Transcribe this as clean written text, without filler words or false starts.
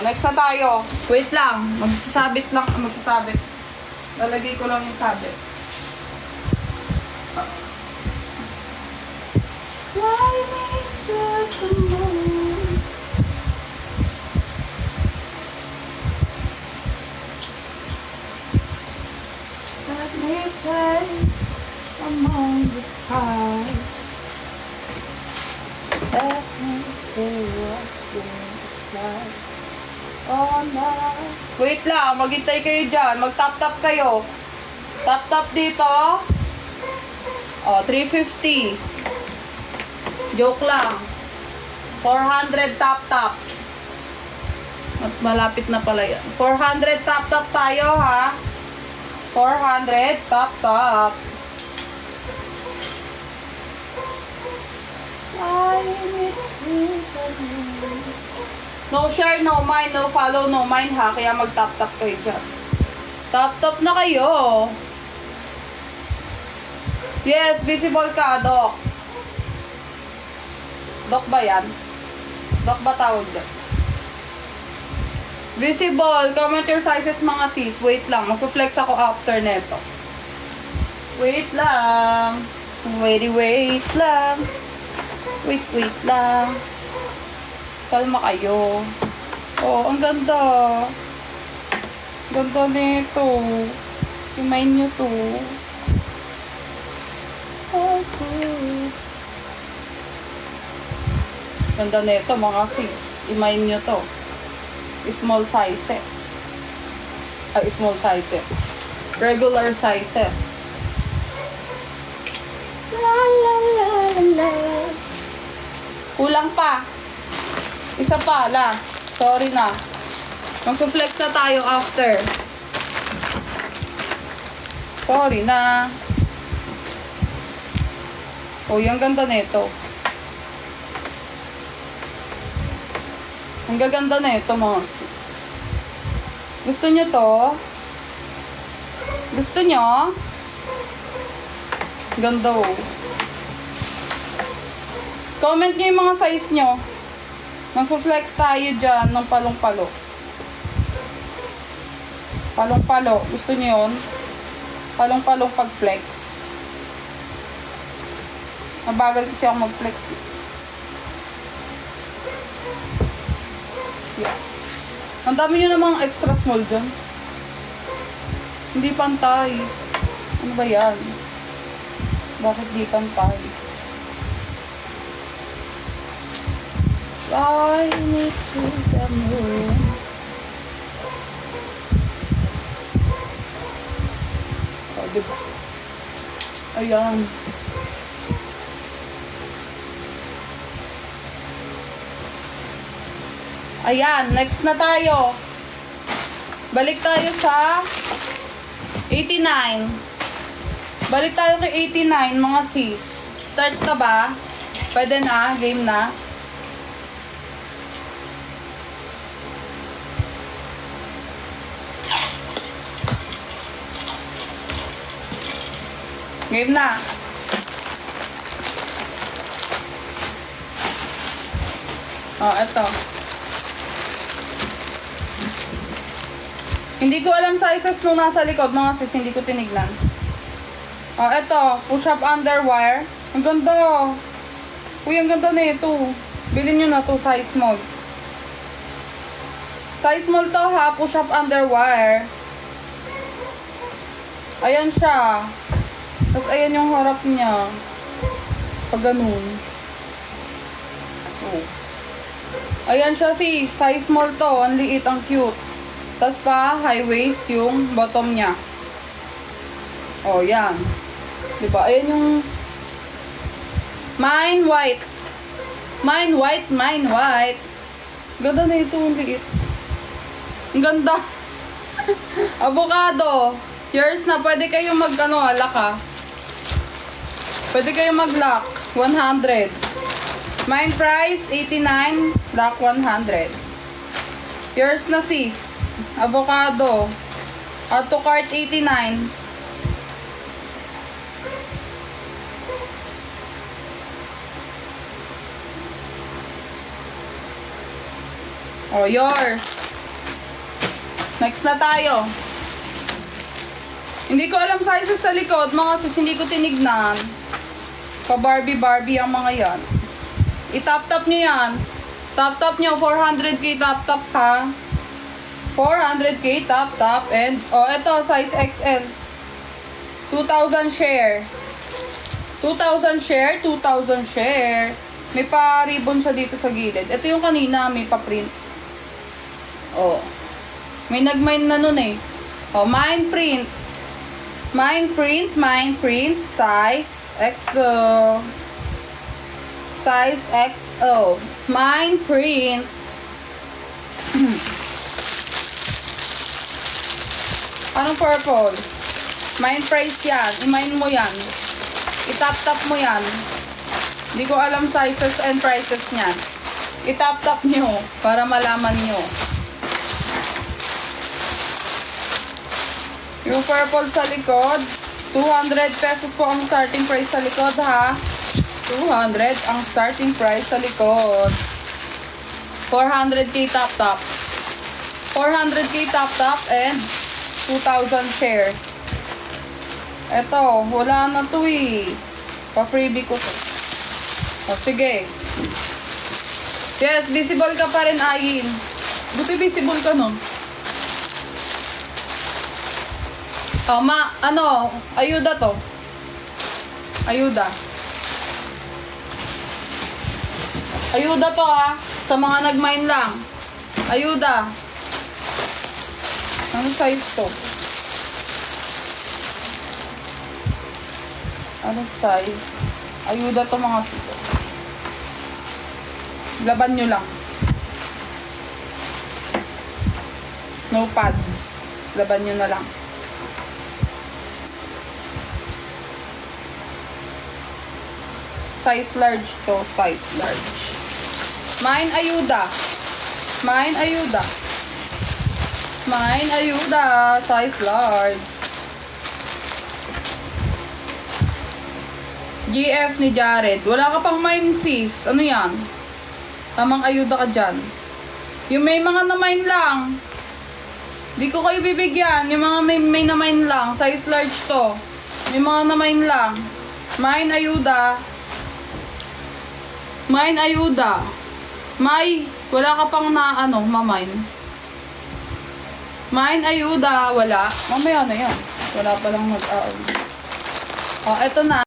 next na tayo. Wait lang. Magsasabit lang. Magsasabit. Lalagay ko lang yung sabit. Fly me to the moon. Let me play among the stars. Let me see what's inside. Oh no. Wait lang, maghintay kayo dyan. Mag-tap-tap kayo. Tap-tap dito. Oh, 350. Joke lang. 400 tap-tap. Malapit na pala yan. 400 tap-tap tayo, ha? 400 tap-tap. No share, no mind, no follow, no mind, ha? Kaya mag-tap-tap kayo dyan. Tap-tap na kayo. Yes, visible ka, Doc. Doc ba yan? Doc ba tawag dyan? Visible. Comment your sizes, mga sis. Wait lang. Magpa-flex ako after neto. Wait lang. Wait lang. Wait lang. Kalma kayo. Oh, ang ganda. Ganda nito. Imayin nyo to. So good. Ganda nito, mga sis. Imayin nyo to. Small sizes. Small sizes. Regular sizes. La la la la la. Kulang pa. Isa pa, last. Sorry na. Mag-flex na tayo after. Sorry na. Oh, yung ganda nito. Ang gaganda nito, mga sis. Gusto nyo to? Gusto nyo? Ganda, oh. Comment nyo yung mga size nyo. Mag-flex tayo dyan ng palong-palo. Palong-palo. Gusto nyo yun? Palong-palong pag-flex. Mabagal kasi ako mag-flex. Yeah. Ang dami nyo namang extra small dyan. Hindi pantay. Ano ba yan? Bakit di pantay? Fly me to the moon. Oh, diba? Ayan. Ayan, next na tayo. Balik tayo sa 89. Balik tayo kay 89, mga sis. Start ka ba? Pwede na? Game na? Game na. Oh, eto. Hindi ko alam sizes nung nasa likod, mga sis. Hindi ko tinignan. Oh, eto. Push up under wire. Ang ganda. Uy, ang ganda na ito. Bilhin nyo na to, size small. Size small to, ha. Push up under wire. Ayan siya. Tapos ayan yung harap niya. Pag ganun. Oh. Ayan siya, sis. Size small to. Ang liit, ang cute. Tapos pa, high waist yung bottom niya. Oh, yan. Diba? Ayan yung mine white. Mine white, mine white. Ganda na ito, ang liit. Ang ganda. Avocado. Yours na. Pwede kayong mag-ano, alak ha. Pwede kayong mag-lock. 100. Mine price, 89. Lock, 100. Yours na, sis. Avocado. Add to cart, 89. Oh, yours. Next na tayo. Hindi ko alam sizes sa likod, mga sis, hindi ko tinignan. Pa-Barbie ang mga yan. I-tap-tap nyo yan. Tap-tap nyo, 400k tap-tap ha. 400k tap-tap. And, eto, size XL. 2,000 share. 2,000 share, 2,000 share. May pa-ribbon siya dito sa gilid. Ito yung kanina, may pa-print. May nag-mine na nun eh. Mine print. Mine print, size XO. Size XO. Mine print. Anong purple? Mine price yan. I-mine mo yan. I-tap-tap mo yan. Hindi ko alam sizes and prices niyan. I-tap-tap nyo para malaman nyo. Yung purple sa likod, 200 pesos po ang starting price sa likod ha. 200 ang starting price sa likod. 400k tap-tap. 400k tap-tap and 2,000 share. Eto, wala na to eh. Pa-freebie ko to. Sige. Yes, visible ka pa rin, Ayin. Buti visible ka nun. Ayuda to. Ayuda. Ayuda to ha. Sa mga nag-mine lang. Ayuda. Ano size to? Ano size? Ayuda to mga siso. Laban nyo lang. No pads. Laban nyo na lang. Size large to. Size large. Mine ayuda. Mine ayuda. Mine ayuda. Size large. GF ni Jared. Wala ka pang mine sis. Ano yan? Tamang ayuda ka dyan. Yung may mga na-mine lang. Di ko kayo bibigyan. Yung mga may na-mine lang. Size large to. May mga na-mine lang. Mine ayuda. Mine ayuda. Wala ka pang na ma-mine. Mine ayuda. Wala. Mamaya na yan. Wala pa lang eto na.